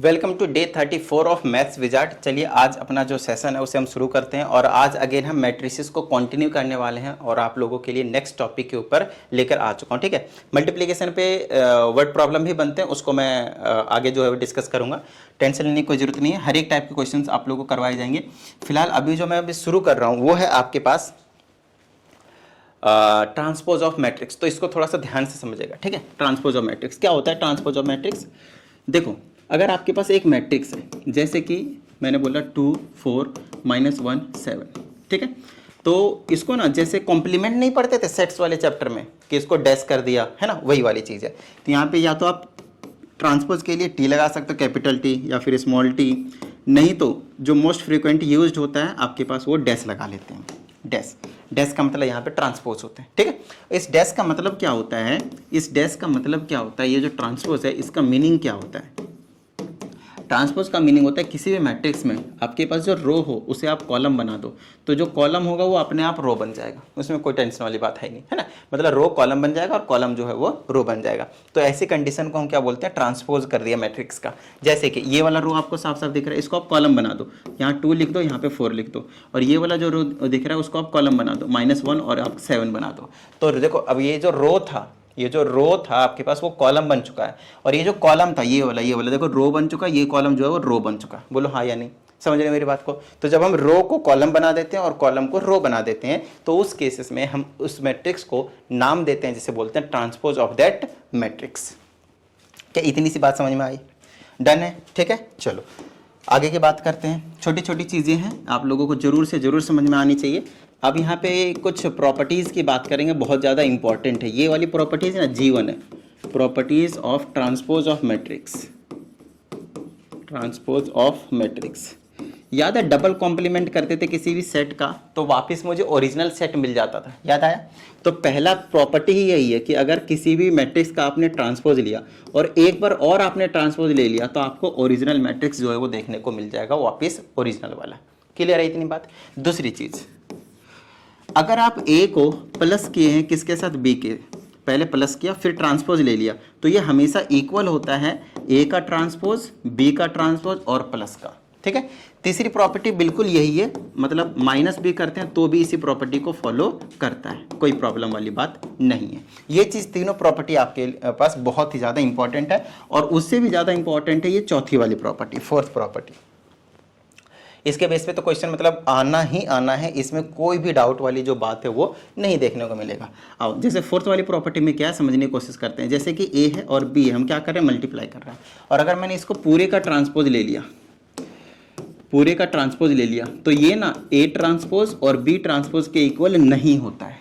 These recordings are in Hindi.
Welcome to day 34 of maths wizard. चलिए आज अपना जो सेशन है उसे हम शुरू करते हैं और आज अगेन हम मैट्रिसेस को कंटिन्यू करने वाले हैं और आप लोगों के लिए नेक्स्ट टॉपिक के ऊपर लेकर आ चुका हूं। ठीक है, मल्टीप्लिकेशन पे वर्ड प्रॉब्लम भी बनते हैं, उसको मैं आगे जो है डिस्कस करूंगा। टेंशन लेने की कोई जरूरत नहीं है, हर एक टाइप के क्वेश्चन आप लोगों को करवाए जाएंगे। फिलहाल अभी जो मैं अभी शुरू कर रहा हूँ वो है आपके पास ट्रांसपोज ऑफ मैट्रिक्स। तो इसको थोड़ा सा ध्यान से समझेगा। ठीक है, ट्रांसपोज ऑफ मैट्रिक्स क्या होता है? ट्रांसपोज ऑफ मैट्रिक्स देखो, अगर आपके पास एक मैट्रिक्स है, जैसे कि मैंने बोला 2 4 -1 7, ठीक है, तो इसको ना जैसे कॉम्प्लीमेंट नहीं पढ़ते थे सेट्स वाले चैप्टर में कि इसको डैश कर दिया है ना, वही वाली चीज़ है। तो यहाँ पे या तो आप ट्रांसपोज के लिए टी लगा सकते हो, कैपिटल टी या फिर स्मॉल टी, नहीं तो जो मोस्ट फ्रीक्वेंट यूज्ड होता है आपके पास वो डैश लगा लेते हैं। डैश, डैश का मतलब यहाँ पे ट्रांसपोज होते हैं। ठीक है, इस डैश का मतलब क्या होता है? इस डैश का मतलब क्या होता है? ये जो ट्रांसपोज है इसका मीनिंग क्या होता है? ट्रांसपोज का मीनिंग होता है किसी भी मैट्रिक्स में आपके पास जो रो हो उसे आप कॉलम बना दो, तो जो कॉलम होगा वो अपने आप रो बन जाएगा, उसमें कोई टेंशन वाली बात है नहीं, है ना। मतलब रो कॉलम बन जाएगा और कॉलम जो है वो रो बन जाएगा। तो ऐसी कंडीशन को हम क्या बोलते हैं? ट्रांसपोज कर दिया मैट्रिक्स का। जैसे कि ये वाला रो आपको साफ साफ दिख रहा है, इसको आप कॉलम बना दो, यहाँ 2 लिख दो, यहाँ पे 4 लिख दो, और ये वाला जो रो दिख रहा है उसको आप कॉलम बना दो, -1 और आप 7 बना दो। तो देखो अब ये जो रो था, ये जो रो था आपके पास वो कॉलम बन चुका है, और ये जो कॉलम था ये वाला देखो रो बन चुका है, ये कॉलम जो है वो रो बन चुका है। बोलो हाँ या नहीं, समझ रहे मेरी बात को? तो जब हम रो को कॉलम बना देते हैं और कॉलम को रो बना देते हैं तो उस केसेस में हम उस मैट्रिक्स को नाम देते हैं जिसे बोलते हैं ट्रांसपोज ऑफ दैट मैट्रिक्स। क्या इतनी सी बात समझ में आई? डन है? ठीक है, चलो आगे की बात करते हैं। छोटी छोटी चीज़ें हैं, आप लोगों को जरूर से जरूर समझ में आनी चाहिए। अब यहाँ पे कुछ प्रॉपर्टीज़ की बात करेंगे, बहुत ज़्यादा इंपॉर्टेंट है ये वाली प्रॉपर्टीज़ ना, G1 है, properties of transpose of matrix. Transpose of matrix याद है, डबल कॉम्प्लीमेंट करते थे किसी भी सेट का तो वापस मुझे ओरिजिनल सेट मिल जाता था, याद आया? तो पहला प्रॉपर्टी ही यही है कि अगर किसी भी मैट्रिक्स का आपने ट्रांसपोज लिया और एक बार और आपने ट्रांसपोज ले लिया तो आपको ओरिजिनल मैट्रिक्स जो है वो देखने को मिल जाएगा, वापस ओरिजिनल वाला। क्लियर है इतनी बात? दूसरी चीज़, अगर आप ए को प्लस किए हैं किसके साथ? बी के, पहले प्लस किया फिर ट्रांसपोज ले लिया, तो ये हमेशा इक्वल होता है ए का ट्रांसपोज, बी का ट्रांसपोज और प्लस का। ठीक है, तीसरी प्रॉपर्टी बिल्कुल यही है, मतलब माइनस भी करते हैं तो भी इसी प्रॉपर्टी को फॉलो करता है, कोई प्रॉब्लम वाली बात नहीं है। ये चीज़ तीनों प्रॉपर्टी आपके पास बहुत ही ज़्यादा इंपॉर्टेंट है, और उससे भी ज़्यादा इंपॉर्टेंट है ये चौथी वाली प्रॉपर्टी, फोर्थ प्रॉपर्टी। इसके बेस पे तो क्वेश्चन मतलब आना ही आना है, इसमें कोई भी डाउट वाली जो बात है वो नहीं देखने को मिलेगा। आओ जैसे फोर्थ वाली प्रॉपर्टी में क्या समझने की कोशिश करते हैं, जैसे कि ए है और बी है, हम क्या कर रहे हैं? मल्टीप्लाई कर रहे हैं, और अगर मैंने इसको पूरे का ट्रांसपोज ले लिया, पूरे का ट्रांसपोज ले लिया, तो ये ना ए ट्रांसपोज और बी ट्रांसपोज के इक्वल नहीं होता है,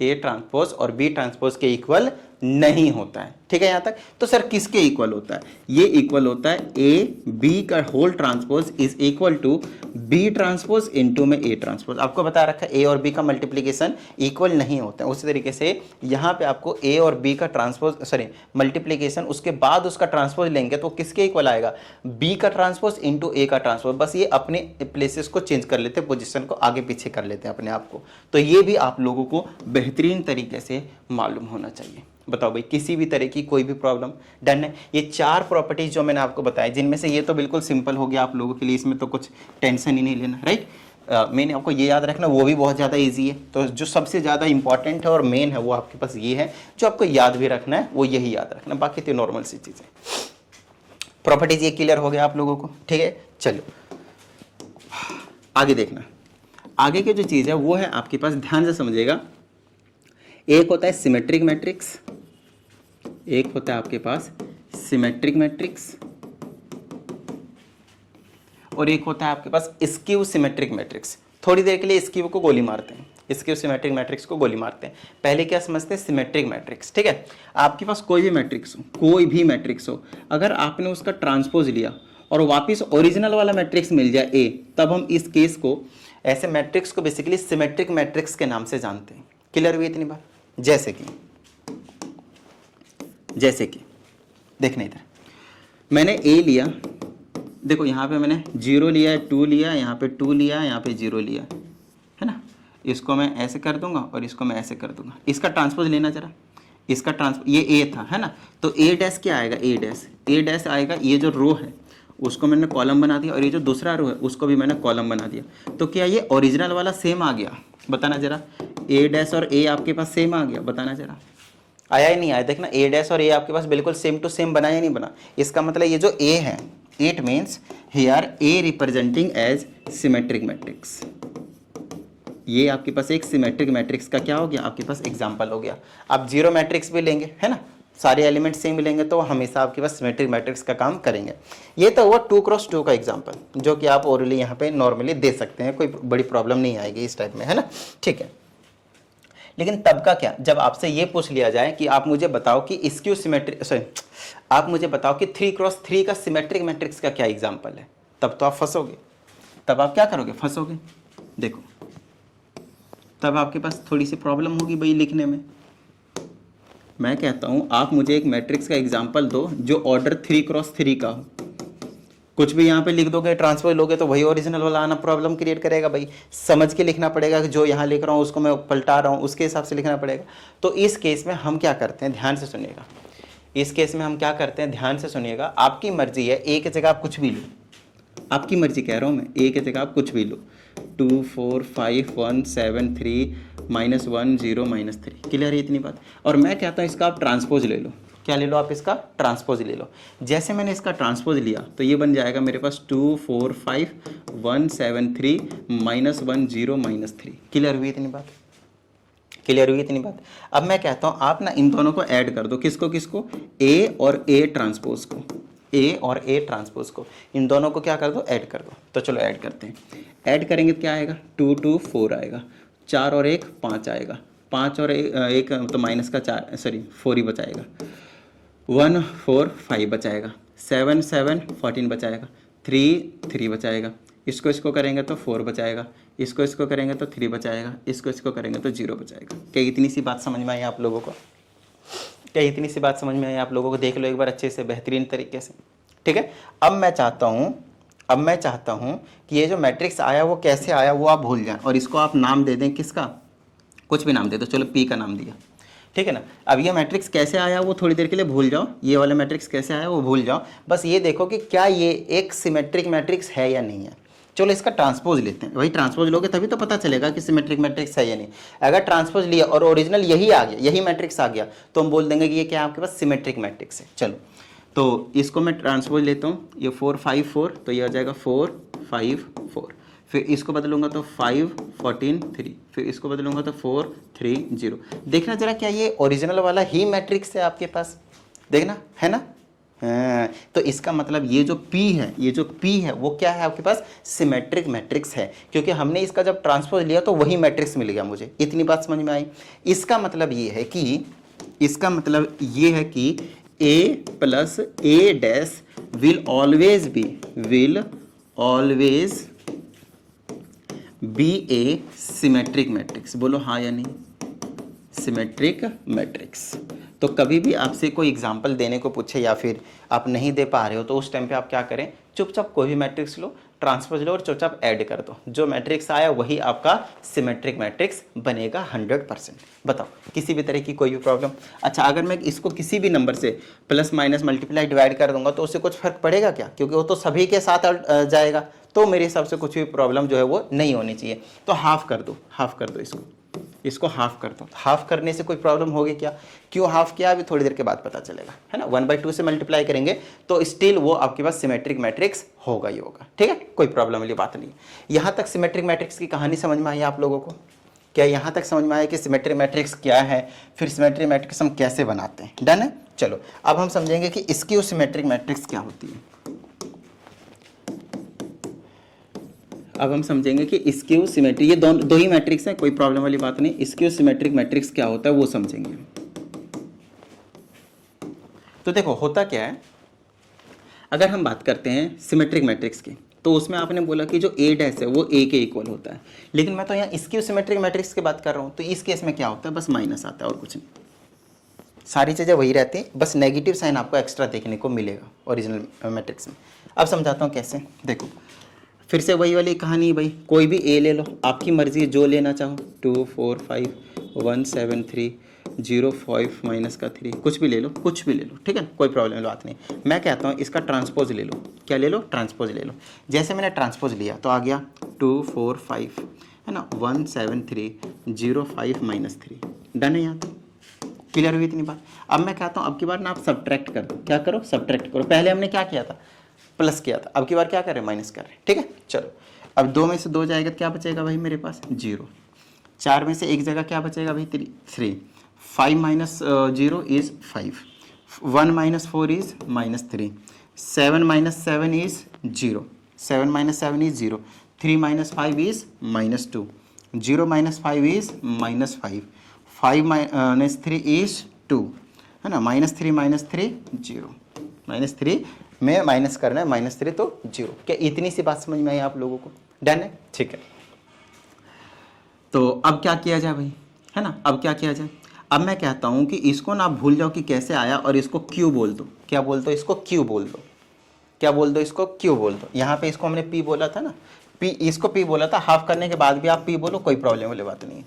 ए ट्रांसपोज और बी ट्रांसपोज के इक्वल नहीं होता है। ठीक है यहाँ तक? तो सर किसके इक्वल होता है? ये इक्वल होता है ए बी का whole transpose is equal to B transpose into में ए ट्रांसपोज। आपको बता रखा है ए और बी का मल्टीप्लिकेशन इक्वल नहीं होता है। उसी तरीके से यहाँ पे आपको ए और बी का ट्रांसपोज सॉरी मल्टीप्लिकेशन उसके बाद उसका ट्रांसपोज लेंगे तो किसके इक्वल आएगा? बी का ट्रांसपोज इंटू ए का ट्रांसपोज। बस ये अपने प्लेसेस को चेंज कर लेते हैं, पोजिशन को आगे पीछे कर लेते हैं अपने आप को। तो ये भी आप लोगों को बेहतरीन तरीके से मालूम होना चाहिए। बताओ भाई, किसी भी तरह की कोई भी प्रॉब्लम? डन है। ये 4 प्रॉपर्टीज जो मैंने आपको बताया, जिनमें से ये तो बिल्कुल सिंपल हो गया आप लोगों के लिए, इसमें तो कुछ टेंशन ही नहीं लेना, राइट। मैंने आपको ये याद रखना, वो भी बहुत ज़्यादा इजी है। तो जो सबसे ज़्यादा इंपॉर्टेंट है और मेन है वो आपके पास ये है, जो आपको याद भी रखना है वो यही याद रखना, बाकी तो नॉर्मल सी चीज़ें। प्रॉपर्टीज ये क्लियर हो गया आप लोगों को? ठीक है, चलो आगे देखना। आगे की जो चीज़ है वो है आपके पास, ध्यान से समझिएगा। एक होता है सिमेट्रिक मैट्रिक्स, एक होता है आपके पास सिमेट्रिक मैट्रिक्स, और एक होता है आपके पास स्क्यू सिमेट्रिक मैट्रिक्स। थोड़ी देर के लिए स्क्यू को गोली मारते हैं, स्क्यू सिमेट्रिक मैट्रिक्स को गोली मारते हैं। पहले क्या समझते हैं? Symmetric matrix. ठीक है, आपके पास कोई भी मैट्रिक्स हो, कोई भी मैट्रिक्स हो, अगर आपने उसका ट्रांसपोज लिया और वापिस ओरिजिनल वाला मैट्रिक्स मिल जाए ए, तब हम इस केस को, ऐसे मैट्रिक्स को बेसिकली सिमेट्रिक मैट्रिक्स के नाम से जानते हैं। क्लियर हुई इतनी बात? जैसे कि देखना, इधर मैंने ए लिया, देखो यहाँ पे मैंने 0 लिया है, 2 लिया, यहाँ पे 2 लिया, यहाँ पे 0 लिया है ना। इसको मैं ऐसे कर दूंगा और इसको मैं ऐसे कर दूंगा। इसका ट्रांसपोज लेना जरा, इसका ट्रांसपोज, ये ए था है ना, तो ए डैश क्या आएगा? ए डैश आएगा, ये जो रो है उसको मैंने कॉलम बना दिया, और ये जो दूसरा रो है उसको भी मैंने कॉलम बना दिया। तो क्या ये ओरिजिनल वाला सेम आ गया? बताना जरा। ए डैश और ए आपके पास सेम आ गया? बताना जरा। आया ही नहीं आया? देखना, ए डैश और ए आपके पास बिल्कुल सेम टू सेम बना या नहीं बना? इसका मतलब ये जो ए है, it means here A representing as symmetric matrix. ये आपके पास एक सिमेट्रिक मैट्रिक्स का क्या हो गया? आपके पास एग्जाम्पल हो गया। आप जीरो मैट्रिक्स भी लेंगे, है ना, सारे एलिमेंट सेम लेंगे तो हमेशा आपके पास सिमेट्रिक मैट्रिक्स का काम करेंगे। ये तो हुआ 2x2 का एग्जाम्पल, जो कि आप ओरली यहाँ पे नॉर्मली दे सकते हैं, कोई बड़ी प्रॉब्लम नहीं आएगी इस टाइप में, है ना, ठीक है। लेकिन तब का क्या, जब आपसे ये पूछ लिया जाए कि आप मुझे बताओ कि स्क्यू सिमेट्रिक, सॉरी, आप मुझे बताओ कि 3x3 का सिमेट्रिक मैट्रिक्स का क्या एग्जाम्पल है, तब तो आप फंसोगे। तब आप क्या करोगे? फंसोगे। देखो, तब आपके पास थोड़ी सी प्रॉब्लम होगी भाई लिखने में। मैं कहता हूँ आप मुझे एक मैट्रिक्स का एग्जाम्पल दो जो ऑर्डर 3x3 का हो। कुछ भी यहाँ पे लिख दोगे, ट्रांसफर लोगे तो वही ओरिजिनल वाला आना प्रॉब्लम क्रिएट करेगा भाई। समझ के लिखना पड़ेगा कि जो यहाँ लिख रहा हूँ उसको मैं पलटा रहा हूँ, उसके हिसाब से लिखना पड़ेगा। तो इस केस में हम क्या करते हैं, ध्यान से सुनिएगा। इस केस में हम क्या करते हैं, ध्यान से सुनिएगा। आपकी मर्जी है, ए की जगह आप कुछ भी लो, आपकी मर्जी कह रहा हूँ मैं, ए की जगह आप कुछ भी लो। 2 4 5 1 7 3 -1 0 -3, क्लियर है इतनी बात। और मैं कहता हूँ इसका आप ट्रांसपोज ले लो। क्या ले लो आप? इसका ट्रांसपोज ले लो। जैसे मैंने इसका ट्रांसपोज लिया तो ये बन जाएगा मेरे पास 2 4 5 1 7 3 -1 0 -3। क्लियर हुई इतनी बात? क्लियर हुई इतनी बात? अब मैं कहता हूँ आप ना इन दोनों को ऐड कर दो। किसको किसको? ए और ए ट्रांसपोज को। ए और ए ट्रांसपोज को, इन दोनों को क्या कर दो? ऐड कर दो। तो चलो ऐड करते हैं। ऐड करेंगे तो क्या आएगा? 2 2 4 आएगा, 4 और 1 5 आएगा, 5 और 1 तो माइनस का 4, सॉरी 4 ही बचाएगा, 1 4 5 बचाएगा, 7 7 14 बचाएगा, 3 3 बचाएगा। इसको इसको करेंगे तो 4 बचाएगा, इसको इसको करेंगे तो 3 बचाएगा, इसको इसको करेंगे तो 0 बचाएगा। क्या इतनी सी बात समझ में आई आप लोगों को? क्या इतनी सी बात समझ में आई आप लोगों को? देख लो एक बार अच्छे से, बेहतरीन तरीके से, ठीक है। अब मैं चाहता हूँ कि ये जो मैट्रिक्स आया वो कैसे आया वो आप भूल जाएं, और इसको आप नाम दे दें। किसका? कुछ भी नाम दे दो, चलो पी का नाम दिया, ठीक है ना। अब ये मैट्रिक्स कैसे आया वो थोड़ी देर के लिए भूल जाओ, ये वाला मैट्रिक्स कैसे आया वो भूल जाओ। बस ये देखो कि क्या ये एक सिमेट्रिक मैट्रिक्स है या नहीं है। चलो इसका ट्रांसपोज लेते हैं। वही ट्रांसपोज लोगे तभी तो पता चलेगा कि सिमेट्रिक मैट्रिक्स है या नहीं। अगर ट्रांसपोज लिया और ओरिजिनल यही आ गया, यही मैट्रिक्स आ गया, तो हम बोल देंगे कि ये क्या आपके पास सिमेट्रिक मैट्रिक्स है। चलो तो इसको मैं ट्रांसपोज लेता हूँ। ये 4 5 4, तो ये आ जाएगा 4 5 4। फिर इसको बदलूंगा तो 5 14 3, फिर इसको बदलूंगा तो 4 3 0। देखना जरा, क्या ये ओरिजिनल वाला ही मैट्रिक्स है आपके पास? देखना, है ना। तो इसका मतलब ये जो P है, ये जो P है वो क्या है आपके पास? सिमेट्रिक मैट्रिक्स है, क्योंकि हमने इसका जब ट्रांसपोज लिया तो वही मैट्रिक्स मिल गया मुझे। इतनी बात समझ में आई? इसका मतलब ये है कि A plus A dash will always be A symmetric matrix. बोलो हाँ या नहीं? Symmetric matrix. तो कभी भी आपसे कोई एग्जांपल देने को पूछे या फिर आप नहीं दे पा रहे हो तो उस टाइम पे आप क्या करें? चुपचाप कोई भी मैट्रिक्स लो, ट्रांसपोज लो और चुपचाप ऐड कर दो। जो मैट्रिक्स आया वही आपका सिमेट्रिक मैट्रिक्स बनेगा 100%। बताओ किसी भी तरह की कोई भी प्रॉब्लम? अच्छा, अगर मैं इसको किसी भी नंबर से प्लस माइनस मल्टीप्लाई डिवाइड कर दूंगा तो उससे कुछ फर्क पड़ेगा क्या? क्योंकि वो तो सभी के साथ जाएगा, तो मेरे हिसाब से कुछ भी प्रॉब्लम जो है वो नहीं होनी चाहिए। तो हाफ कर दो इसको हाफ कर दो। हाफ करने से कोई प्रॉब्लम होगी क्या? क्यों हाफ किया अभी थोड़ी देर के बाद पता चलेगा, है ना। 1/2 से मल्टीप्लाई करेंगे तो स्टिल वो आपके पास सिमेट्रिक मैट्रिक्स होगा ही होगा, ठीक है। कोई प्रॉब्लम वाली बात नहीं। यहाँ तक सिमेट्रिक मैट्रिक्स की कहानी समझ में आई आप लोगों को? क्या यहाँ तक समझ में आया कि सिमेट्रिक मैट्रिक्स क्या है, फिर सिमेट्रिक मैट्रिक्स हम कैसे बनाते हैं? डन है। चलो अब हम समझेंगे कि स्क्यू सिमेट्रिक मैट्रिक्स क्या होती है। अब हम समझेंगे कि स्क्यू सिमेट्रिक, ये दो ही मैट्रिक्स हैं, कोई प्रॉब्लम वाली बात नहीं। स्क्यू सिमेट्रिक मैट्रिक्स क्या होता है वो समझेंगे। तो देखो होता क्या है, अगर हम बात करते हैं सिमेट्रिक मैट्रिक्स की तो उसमें आपने बोला कि जो ए डैश है वो ए के इक्वल होता है, लेकिन मैं तो यहाँ स्क्यू सिमेट्रिक मैट्रिक्स की बात कर रहा हूँ। तो इस केस में क्या होता है? बस माइनस आता है और कुछ नहीं, सारी चीज़ें वही रहती हैं, बस नेगेटिव साइन आपको एक्स्ट्रा देखने को मिलेगा ओरिजिनल मैट्रिक्स में। अब समझाता हूँ कैसे। देखो फिर से वही वाली कहानी भाई, कोई भी ए ले लो, आपकी मर्जी जो लेना चाहो, 2 4 5 1 7 3 0.5 माइनस का 3, कुछ भी ले लो, कुछ भी ले लो, ठीक है ना, कोई प्रॉब्लम बात नहीं। मैं कहता हूँ इसका ट्रांसपोज ले लो। क्या ले लो? ट्रांसपोज ले लो। जैसे मैंने ट्रांसपोज लिया तो आ गया 2 4 5 है ना, 1 7 3 0 5 माइनस 3। डन है यहाँ तक? क्लियर हुई इतनी बात? अब मैं कहता हूँ अब की बार ना आप सब्ट्रैक्ट कर दो। क्या करो? सब्ट्रैक्ट करो। पहले हमने क्या किया था? प्लस किया था। अब की बार क्या कर रहे हैं? माइनस कर रहे हैं, ठीक है। चलो अब 2 में से 2 जाएगा तो क्या बचेगा भाई मेरे पास? 0। 4 में से एक जगह क्या बचेगा भाई? 3। 5 minus 0 is 5। 1 minus 4 is -3। 7 minus 7 is 0। 7 minus 7 is 0। 3 minus 5 is -2। 0 minus 5 is -5। 5 minus 3 is 2 है ना। -3 0। -3 में माइनस करना है, -3 तो 0। क्या इतनी सी बात समझ में आई आप लोगों को? डन है, ठीक है। तो अब क्या किया जाए भाई, है ना, अब क्या किया जाए? अब मैं कहता हूं कि इसको ना भूल जाओ कि कैसे आया और इसको क्यू बोल दो। क्या बोल दो? इसको क्यू बोल दो। क्या बोल दो? इसको क्यू बोल दो। यहाँ पे इसको हमने पी बोला था ना, पी, इसको पी बोला था। हाफ करने के बाद भी आप पी बोलो, कोई प्रॉब्लम वाली बात नहीं है,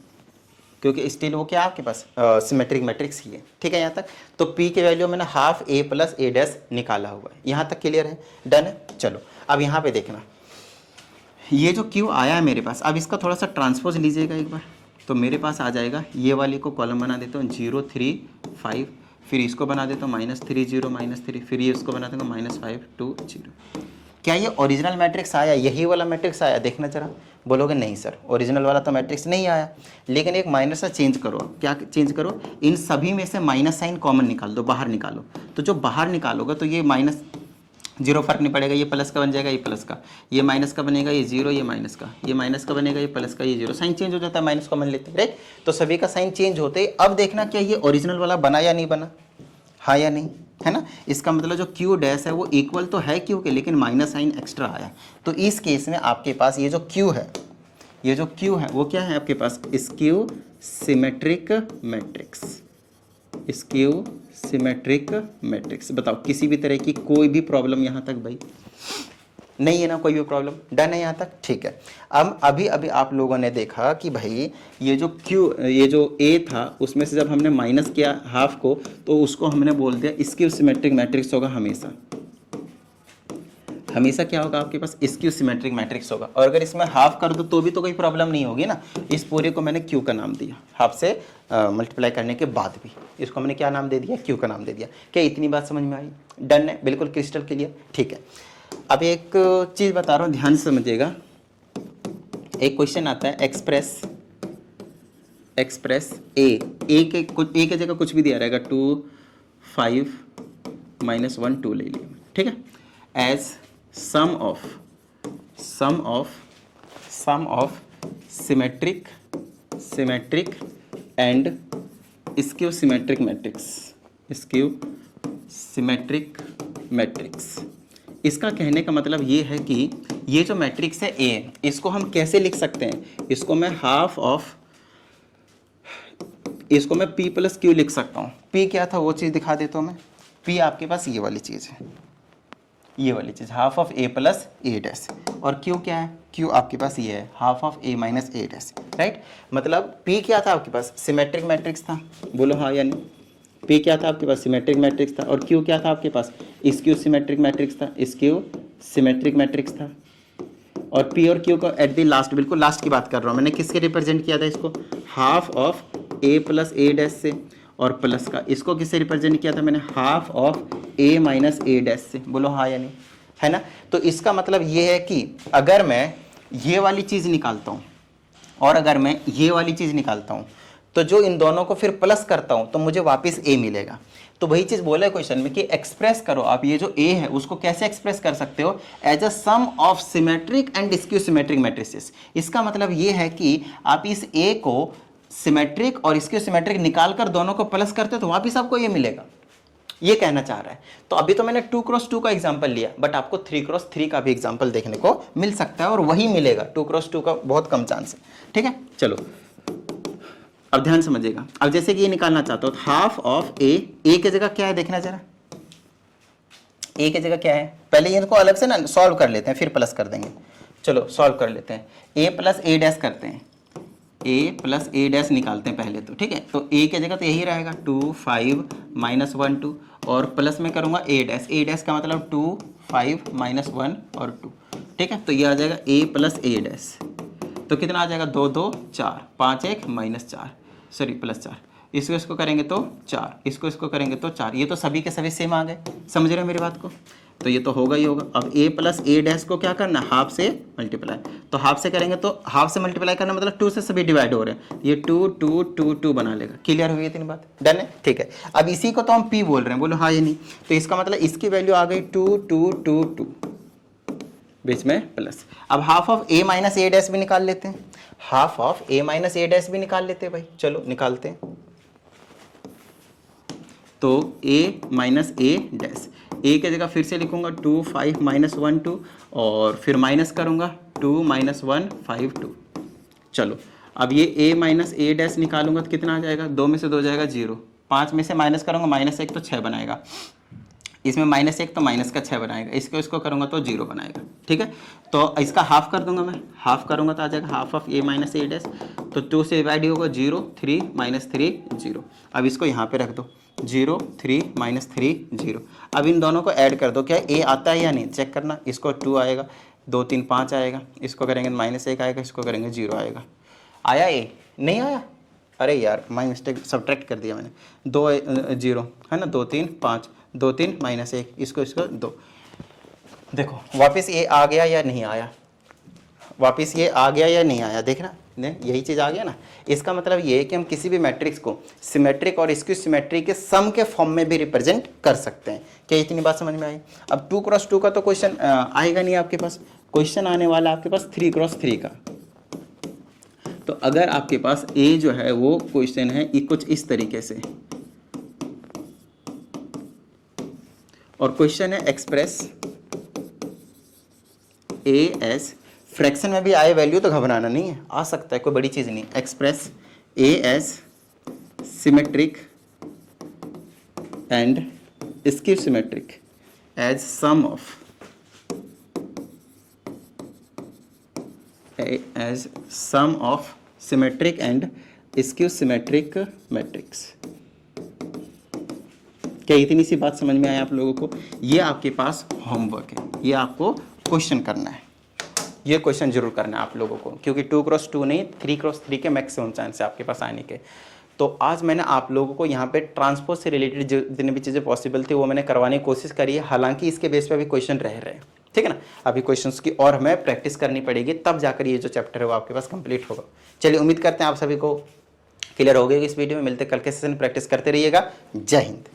क्योंकि स्टिल वो क्या आपके पास सिमेट्रिक मैट्रिक्स ही है, ठीक है यहाँ तक। तो P के वैल्यू मैंने half A plus A dash निकाला हुआ है। यहाँ तक क्लियर है? डन है। चलो अब यहाँ पे देखना, ये जो Q आया है मेरे पास, अब इसका थोड़ा सा ट्रांसपोज लीजिएगा एक बार, तो मेरे पास आ जाएगा, ये वाली को कॉलम बना देता हूँ 0 3 5, फिर इसको बना देता हूँ -3 0 -3, फिर ये इसको बना देता हूँ -5 2 0। क्या ये ओरिजिनल मैट्रिक्स आया? यही वाला मैट्रिक्स आया? देखना जरा। बोलोगे नहीं सर, ओरिजिनल वाला तो मैट्रिक्स नहीं आया, लेकिन एक माइनस सा चेंज करो। क्या चेंज करो? इन सभी में से माइनस साइन कॉमन निकाल दो, बाहर निकालो। तो जो बाहर निकालोगे तो ये -0 फर्क नहीं पड़ेगा, ये प्लस का बन जाएगा, ये प्लस का, ये माइनस का बनेगा, ये 0, ये माइनस का, ये माइनस का बनेगा, ये प्लस का, ये 0। साइन चेंज हो जाता है, माइनस कॉमन लेते हैं, राइट। तो सभी का साइन चेंज होते। अब देखना क्या ये ओरिजिनल वाला बना या नहीं बना, हाँ या नहीं, है ना। इसका मतलब जो Q डैश है वो इक्वल तो है Q के, लेकिन माइनस साइन एक्स्ट्रा आया। तो इस केस में आपके पास ये जो Q है, ये जो Q है वो क्या है आपके पास? Skew symmetric matrix. Skew symmetric matrix. बताओ किसी भी तरह की कोई भी प्रॉब्लम यहाँ तक भाई? नहीं है ना कोई भी प्रॉब्लम? डन है यहाँ तक, ठीक है। अब अभी आप लोगों ने देखा कि भाई ये जो ये जो A था उसमें से जब हमने माइनस किया हाफ को, तो उसको हमने बोल दिया स्क्यू सिमेट्रिक मैट्रिक्स होगा हमेशा। हमेशा क्या होगा आपके पास? स्क्यू सिमेट्रिक मैट्रिक्स होगा। और अगर इसमें हाफ कर दो तो भी तो कोई प्रॉब्लम नहीं होगी ना। इस पूरे को मैंने Q का नाम दिया, हाफ से मल्टीप्लाई करने के बाद भी इसको हमने क्या नाम दे दिया? Q का नाम दे दिया। क्या इतनी बात समझ में आई? डन है, बिल्कुल क्रिस्टल क्लियर, ठीक है। अब एक चीज़ बता रहा हूँ, ध्यान से समझिएगा। एक क्वेश्चन आता है, एक्सप्रेस ए के जगह कुछ भी दिया रहेगा, 2 5 -1 2 ले लिया, ठीक है। As sum of symmetric and skew symmetric matrix. इसका कहने का मतलब ये है कि ये जो मैट्रिक्स है A, इसको हम कैसे लिख सकते हैं? इसको मैं इसको मैं P प्लस Q लिख सकता हूँ। P क्या था वो चीज़ दिखा देता हूँ मैं। P आपके पास ये वाली चीज़ है, ये वाली चीज़ half of A plus A dash. और Q क्या है? Q आपके पास ये है half of A minus A dash, right. मतलब P क्या था आपके पास? सिमेट्रिक मैट्रिक्स था। बोलो हाँ या नहीं? P क्या था आपके पास? सिमेट्रिक मैट्रिक्स था। और Q क्या था आपके पास? स्क्यू सिमेट्रिक मैट्रिक्स था। स्क्यू सिमेट्रिक मैट्रिक्स था। और P और Q को एट द लास्ट, बिल्कुल लास्ट की बात कर रहा हूँ, मैंने किसके रिप्रेजेंट किया था इसको? Half of A plus A dash से। और प्लस का इसको किससे रिप्रेजेंट किया था मैंने? Half of A minus A dash से। बोलो हाँ या नहीं, है ना। तो इसका मतलब ये है कि अगर मैं ये वाली चीज़ निकालता हूँ और अगर मैं ये वाली चीज़ निकालता हूँ, तो जो इन दोनों को फिर प्लस करता हूँ तो मुझे वापस A मिलेगा। तो वही चीज़ बोला है क्वेश्चन में कि एक्सप्रेस करो आप ये जो A है उसको कैसे एक्सप्रेस कर सकते हो? As a sum of symmetric and skew symmetric matrices. इसका मतलब ये है कि आप इस A को सिमेट्रिक और स्क्यू सिमेट्रिक निकाल कर दोनों को प्लस करते हो तो वापस आपको ये मिलेगा, ये कहना चाह रहा है। तो अभी तो मैंने 2x2 का एग्जांपल लिया, बट आपको 3x3 का भी एग्जांपल देखने को मिल सकता है और वही मिलेगा। 2x2 का बहुत कम चांस है, ठीक है। चलो अब ध्यान समझिएगा। अब जैसे कि ये निकालना चाहता हो, हाफ ऑफ A की जगह क्या है देखना जरा। A की जगह क्या है? पहले इनको अलग से ना सॉल्व कर लेते हैं, फिर प्लस कर देंगे। चलो सॉल्व कर लेते हैं। A प्लस A डैश करते हैं। a प्लस a डैश निकालते हैं पहले तो, ठीक है। तो a की जगह तो यही रहेगा 2 5 माइनस 1 2, और प्लस में करूँगा a डैश का मतलब 2 5 माइनस 1 और 2, ठीक है। तो ये आ जाएगा a प्लस a डैश, तो कितना आ जाएगा 2 2 4 5 1 माइनस 4, सॉरी प्लस 4, इसको करेंगे तो 4, इसको करेंगे तो 4, ये तो सभी के सभी सेम आ गए, समझ रहे हो मेरी बात को। तो ये तो होगा ही होगा। अब a प्लस a डैश को क्या करना, हाफ से मल्टीप्लाई, तो हाफ से करेंगे तो हाफ से मल्टीप्लाई करना मतलब 2 से सभी डिवाइड हो रहे हैं, ये 2 2 2 2 बना लेगा। क्लियर हुई है तीन बात, डन है, ठीक है। अब इसी को तो हम p बोल रहे हैं, बोलो हाँ या नहीं। तो इसका मतलब इसकी वैल्यू आ गई 2 2 2 2, बीच में प्लस। अब half of a minus a dash भी निकाल लेते हैं, half of a minus a dash भी निकाल लेते हैं भाई, चलो निकालते हैं। तो a minus a dash, a की जगह फिर से लिखूंगा 2 5 माइनस 1 2, और फिर माइनस करूंगा 2 माइनस 1 5 2। चलो अब ये a माइनस a डैश निकालूंगा तो कितना आ जाएगा, 2 में से 2 जाएगा 0, 5 में से माइनस करूंगा माइनस 1 तो 6 बनाएगा, इसमें माइनस 1 तो माइनस का 6 बनाएगा, इसको करूंगा तो 0 बनाएगा, ठीक है। तो इसका हाफ कर दूंगा मैं, हाफ करूंगा तो आ जाएगा half of a minus a dash, तो 2 से डिवाइड होगा 0 3 माइनस 3 0। अब इसको यहाँ पे रख दो, 0 3 माइनस 3 0। अब इन दोनों को ऐड कर दो, क्या a आता है या नहीं चेक करना, इसको 2 आएगा, 2 3 5 आएगा, इसको करेंगे माइनस 1 आएगा, इसको करेंगे 0 आएगा। आया a, नहीं आया, अरे यार माई मिस्टेक, सब्ट्रैक्ट कर दिया मैंने, 2 0 है ना, 2 3 5, 2 3 माइनस 1, इसको 2। देखो वापस ये आ गया या नहीं आया, वापस ये आ गया या नहीं आया, देखना यही चीज़ आ गया ना। इसका मतलब ये है कि हम किसी भी मैट्रिक्स को सिमेट्रिक और स्क्यू सिमेट्रिक के सम के फॉर्म में भी रिप्रेजेंट कर सकते हैं। क्या इतनी बात समझ में आई। अब 2 क्रॉस 2 का तो क्वेश्चन आएगा नहीं आपके पास, क्वेश्चन आने वाला आपके पास 3 क्रॉस 3 का। तो अगर आपके पास ए जो है वो क्वेश्चन है कुछ इस तरीके से, और क्वेश्चन है एक्सप्रेस ए एस, फ्रैक्शन में भी आए वैल्यू तो घबराना नहीं है, आ सकता है, कोई बड़ी चीज नहीं। Express A as symmetric and skew symmetric as sum of symmetric and skew symmetric matrix. क्या इतनी सी बात समझ में आया आप लोगों को। ये आपके पास होमवर्क है, ये आपको क्वेश्चन करना है, ये क्वेश्चन जरूर करना है आप लोगों को, क्योंकि 2 क्रॉस 2 नहीं 3 क्रॉस 3 के मैक्सिमम चांस है आपके पास आने के। तो आज मैंने आप लोगों को यहाँ पे ट्रांसपोज से रिलेटेड जितनी भी चीज़ें पॉसिबल थी वो मैंने करवाने की कोशिश करी है, हालांकि इसके बेस पे भी क्वेश्चन रह रहे हैं, ठीक है ना। अभी क्वेश्चंस की और हमें प्रैक्टिस करनी पड़ेगी, तब जाकर ये जो चैप्टर है वो आपके पास कंप्लीट होगा। चलिए उम्मीद करते हैं आप सभी को क्लियर हो गई इस वीडियो में। मिलते कल के सेशन, प्रैक्टिस करते रहिएगा। जय हिंद।